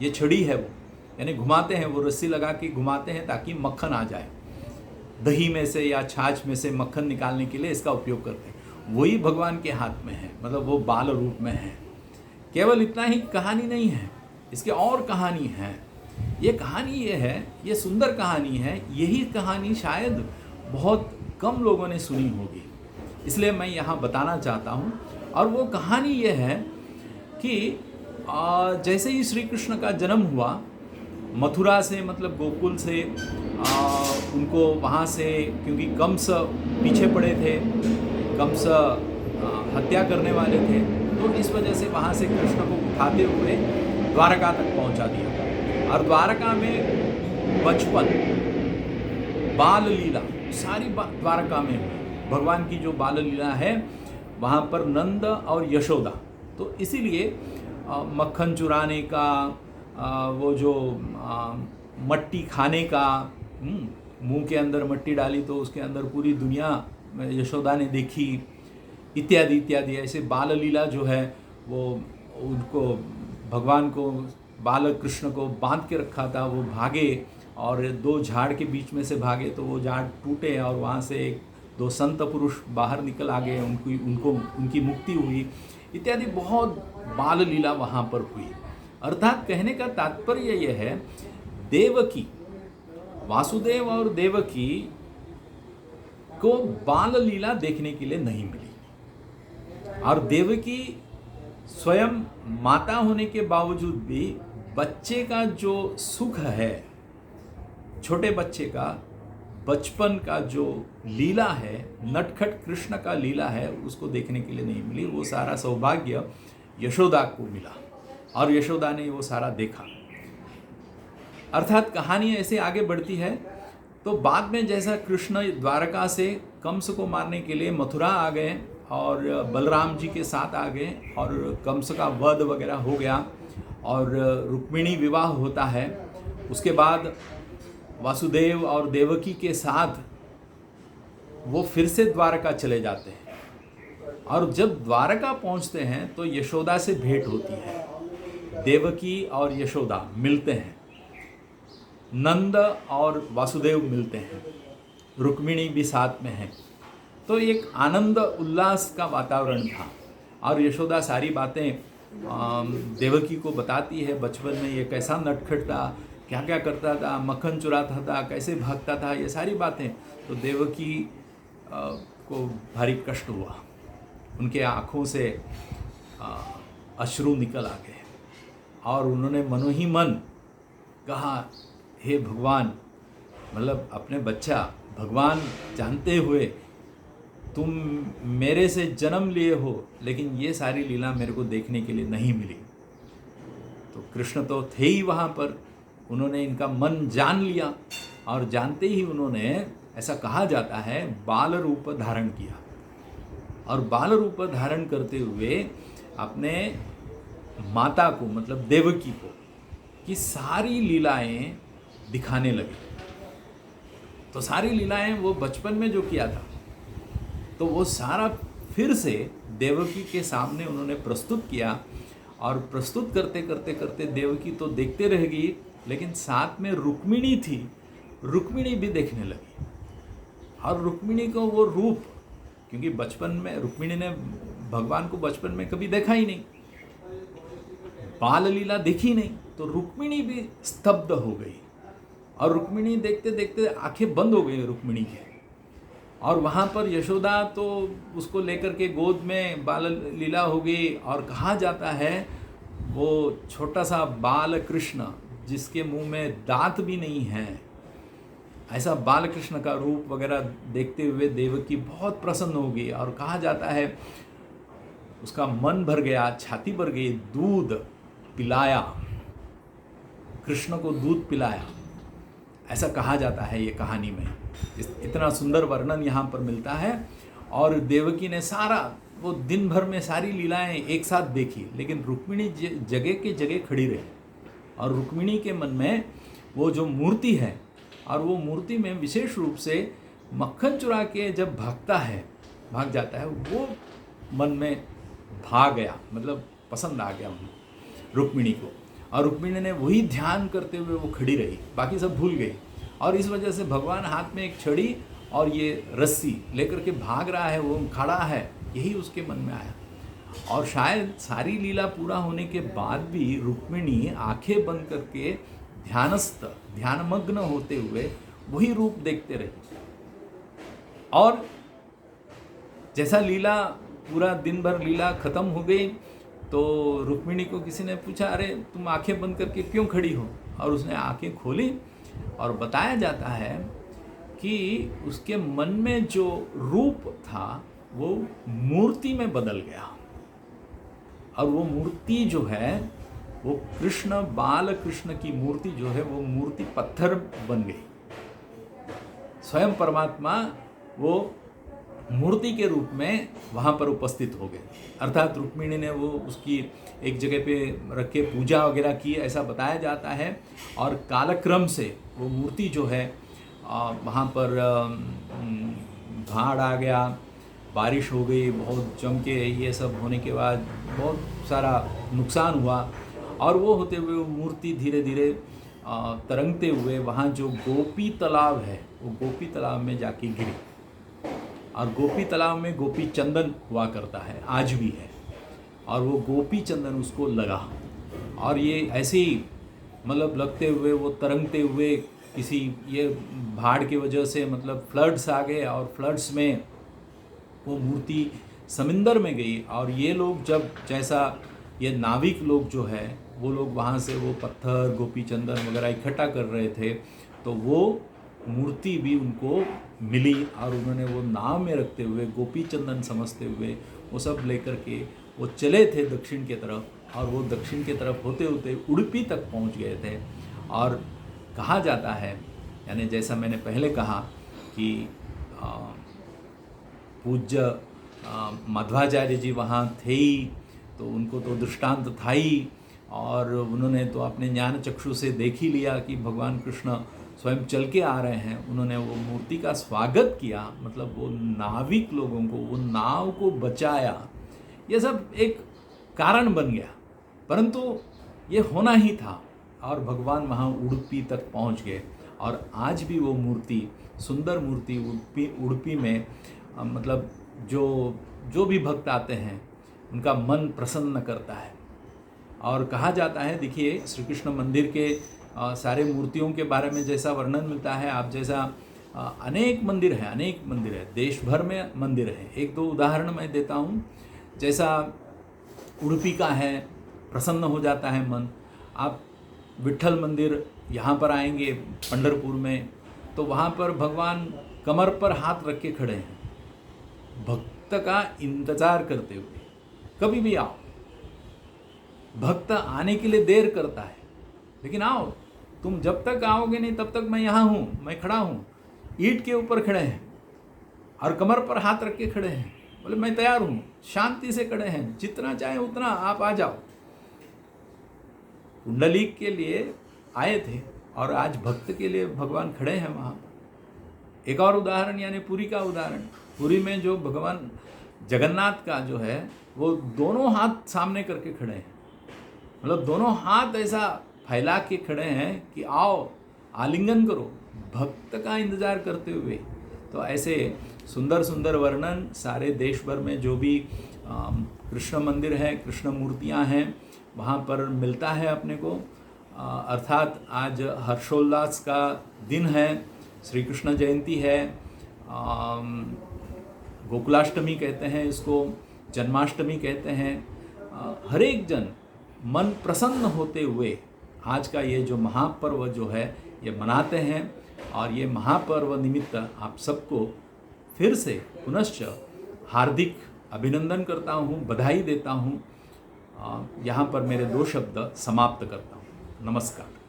ये छड़ी है वो, यानी घुमाते हैं, वो रस्सी लगा के घुमाते हैं ताकि मक्खन आ जाए। दही में से या छाछ में से मक्खन निकालने के लिए इसका उपयोग करते हैं। वही भगवान के हाथ में है, मतलब वो बाल रूप में है। केवल इतना ही कहानी नहीं है, इसके और कहानी है। ये कहानी ये है, ये सुंदर कहानी है। यही कहानी शायद बहुत कम लोगों ने सुनी होगी, इसलिए मैं यहाँ बताना चाहता हूँ। और वो कहानी ये है कि जैसे ही श्री कृष्ण का जन्म हुआ, मथुरा से मतलब गोकुल से उनको वहाँ से, क्योंकि कंस पीछे पड़े थे, कंस हत्या करने वाले थे, तो इस वजह से वहाँ से कृष्ण को उठाते हुए द्वारका तक पहुँचा दिया। और द्वारका में बचपन, बाल लीला सारी द्वारका में हुई। भगवान की जो बाल लीला है वहाँ पर नंद और यशोदा, तो इसीलिए मक्खन चुराने का, वो जो मट्टी खाने का, मुंह के अंदर मट्टी डाली तो उसके अंदर पूरी दुनिया यशोदा ने देखी, इत्यादि इत्यादि। ऐसे बाल लीला जो है वो उनको, भगवान को, बाल कृष्ण को बांध के रखा था। वो भागे और दो झाड़ के बीच में से भागे तो वो झाड़ टूटे और वहाँ से दो संत पुरुष बाहर निकल आ गए, उनकी मुक्ति हुई, इत्यादि। बहुत बाल लीला वहाँ पर हुई। अर्थात कहने का तात्पर्य यह है, देवकी, वासुदेव और देवकी को बाल लीला देखने के लिए नहीं मिली। और देवकी स्वयं माता होने के बावजूद भी बच्चे का जो सुख है, छोटे बच्चे का बचपन का जो लीला है, नटखट कृष्ण का लीला है, उसको देखने के लिए नहीं मिली। वो सारा सौभाग्य यशोदा को मिला और यशोदा ने वो सारा देखा। अर्थात कहानी ऐसे आगे बढ़ती है। तो बाद में जैसा कृष्ण द्वारका से कंस को मारने के लिए मथुरा आ गए और बलराम जी के साथ आ गए और कंस का वध वगैरह हो गया और रुक्मिणी विवाह होता है। उसके बाद वासुदेव और देवकी के साथ वो फिर से द्वारका चले जाते हैं और जब द्वारका पहुंचते हैं तो यशोदा से भेंट होती है। देवकी और यशोदा मिलते हैं, नंद और वासुदेव मिलते हैं, रुक्मिणी भी साथ में है। तो एक आनंद उल्लास का वातावरण था और यशोदा सारी बातें देवकी को बताती है। बचपन में ये कैसा नटखट था, क्या क्या करता था, मक्खन चुराता था, कैसे भागता था, ये सारी बातें। तो देवकी को भारी कष्ट हुआ, उनके आँखों से अश्रु निकल आ गए और उन्होंने मनो ही मन कहा, हे भगवान, मतलब अपने बच्चा भगवान जानते हुए तुम मेरे से जन्म लिए हो, लेकिन ये सारी लीला मेरे को देखने के लिए नहीं मिली। तो कृष्ण तो थे ही वहाँ पर, उन्होंने इनका मन जान लिया और जानते ही उन्होंने, ऐसा कहा जाता है, बाल रूप धारण किया और बाल रूप धारण करते हुए अपने माता को, मतलब देवकी को, कि सारी लीलाएं दिखाने लगे। तो सारी लीलाएं वो बचपन में जो किया था, तो वो सारा फिर से देवकी के सामने उन्होंने प्रस्तुत किया। और प्रस्तुत करते करते करते देवकी तो देखते रह गई, लेकिन साथ में रुक्मिणी थी, रुक्मिणी भी देखने लगी। और रुक्मिणी को वो रूप, क्योंकि बचपन में रुक्मिणी ने भगवान को बचपन में कभी देखा ही नहीं, बाल लीला देखी नहीं, तो रुक्मिणी भी स्तब्ध हो गई। और रुक्मिणी देखते देखते आंखें बंद हो गई रुक्मिणी के। और वहाँ पर यशोदा तो उसको लेकर के गोद में बाल लीला हो गई। और कहा जाता है वो छोटा सा बाल कृष्ण, जिसके मुंह में दांत भी नहीं है, ऐसा बाल कृष्ण का रूप वगैरह देखते हुए देवकी बहुत प्रसन्न हो गई। और कहा जाता है उसका मन भर गया, छाती भर गई, दूध पिलाया, कृष्ण को दूध पिलाया, ऐसा कहा जाता है ये कहानी में। इतना सुंदर वर्णन यहाँ पर मिलता है। और देवकी ने सारा, वो दिन भर में सारी लीलाएं एक साथ देखी, लेकिन रुक्मिणी जगह के जगह खड़ी रही। और रुक्मिणी के मन में वो जो मूर्ति है, और वो मूर्ति में विशेष रूप से मक्खन चुरा के जब भाग जाता है, वो मन में भा गया, मतलब पसंद आ गया रुक्मिणी को। और रुक्मिणी ने वही ध्यान करते हुए वो खड़ी रही, बाकी सब भूल गई। और इस वजह से भगवान हाथ में एक छड़ी और ये रस्सी लेकर के भाग रहा है, वो खड़ा है, यही उसके मन में आया। और शायद सारी लीला पूरा होने के बाद भी रुक्मिणी आंखें बंद करके ध्यानस्थ, ध्यानमग्न होते हुए वही रूप देखते रही। और जैसा लीला पूरा दिन भर लीला खत्म हो गई तो रुक्मिणी को किसी ने पूछा, अरे तुम आंखें बंद करके क्यों खड़ी हो? और उसने आंखें खोली और बताया जाता है कि उसके मन में जो रूप था वो मूर्ति में बदल गया। और वो मूर्ति जो है वो कृष्ण, बाल कृष्ण की मूर्ति जो है वो मूर्ति पत्थर बन गई। स्वयं परमात्मा वो मूर्ति के रूप में वहाँ पर उपस्थित हो गए। अर्थात रुक्मिणी ने वो उसकी एक जगह पे रख के पूजा वगैरह की, ऐसा बताया जाता है। और कालक्रम से वो मूर्ति जो है वहाँ पर बाढ़ आ गया, बारिश हो गई बहुत जम के, ये सब होने के बाद बहुत सारा नुकसान हुआ। और वो होते हुए वो मूर्ति धीरे धीरे तरंगते हुए वहाँ जो गोपी तालाब है वो गोपी तालाब में जाके गिरी। और गोपी तालाब में गोपी चंदन हुआ करता है, आज भी है। और वो गोपी चंदन उसको लगा और ये ऐसे ही मतलब लगते हुए वो तरंगते हुए किसी ये बाढ़ की वजह से मतलब फ्लड्स आ गए और फ्लड्स में वो मूर्ति समुंदर में गई। और ये लोग जब जैसा ये नाविक लोग जो है वो लोग वहाँ से वो पत्थर गोपी चंदन वगैरह इकट्ठा कर रहे थे तो वो मूर्ति भी उनको मिली और उन्होंने वो नाव में रखते हुए गोपी चंदन समझते हुए वो सब लेकर के वो चले थे दक्षिण की तरफ। और वो दक्षिण की तरफ होते होते उडुपी तक पहुंच गए थे। और कहा जाता है, यानी जैसा मैंने पहले कहा कि पूज्य मध्वाचार्य जी वहाँ थे ही तो उनको तो दृष्टांत था ही। और उन्होंने तो अपने ज्ञान चक्षु से देख ही लिया कि भगवान कृष्ण स्वयं चल के आ रहे हैं। उन्होंने वो मूर्ति का स्वागत किया, मतलब वो नाविक लोगों को, वो नाव को बचाया। ये सब एक कारण बन गया, परंतु ये होना ही था। और भगवान वहाँ उडुपी तक पहुँच गए। और आज भी वो मूर्ति, सुंदर मूर्ति उडुपी में मतलब जो भी भक्त आते हैं उनका मन प्रसन्न करता है। और कहा जाता है, देखिए श्री कृष्ण मंदिर के सारे मूर्तियों के बारे में जैसा वर्णन मिलता है, आप जैसा अनेक मंदिर है, देश भर में मंदिर है। एक दो उदाहरण मैं देता हूँ। जैसा उडुपी का है, प्रसन्न हो जाता है मन। आप विट्ठल मंदिर यहाँ पर आएंगे पंढरपुर में तो वहाँ पर भगवान कमर पर हाथ रख के खड़े हैं, भक्त का इंतजार करते हुए। कभी भी आओ, भक्त आने के लिए देर करता है, लेकिन आओ, तुम जब तक आओगे नहीं तब तक मैं यहाँ हूँ, मैं खड़ा हूँ। ईंट के ऊपर खड़े हैं और कमर पर हाथ रख के खड़े हैं, बोले मैं तैयार हूँ, शांति से खड़े हैं, जितना चाहे उतना आप आ जाओ। कुंडलीक के लिए आए थे और आज भक्त के लिए भगवान खड़े हैं वहाँ पर। एक और उदाहरण, यानी पुरी का उदाहरण। पुरी में जो भगवान जगन्नाथ का जो है वो दोनों हाथ सामने करके खड़े हैं, मतलब दोनों हाथ ऐसा फैला के खड़े हैं कि आओ आलिंगन करो, भक्त का इंतजार करते हुए। तो ऐसे सुंदर सुंदर वर्णन सारे देश भर में जो भी कृष्ण मंदिर है, कृष्ण मूर्तियां हैं, वहाँ पर मिलता है अपने को। अर्थात आज हर्षोल्लास का दिन है, श्री कृष्ण जयंती है, गोकुलाष्टमी कहते हैं इसको, जन्माष्टमी कहते हैं। हर एक जन मन प्रसन्न होते हुए आज का ये जो महापर्व जो है ये मनाते हैं। और ये महापर्व निमित्त आप सबको फिर से पुनश्च हार्दिक अभिनंदन करता हूँ, बधाई देता हूँ। यहाँ पर मेरे 2 शब्द समाप्त करता हूँ। नमस्कार।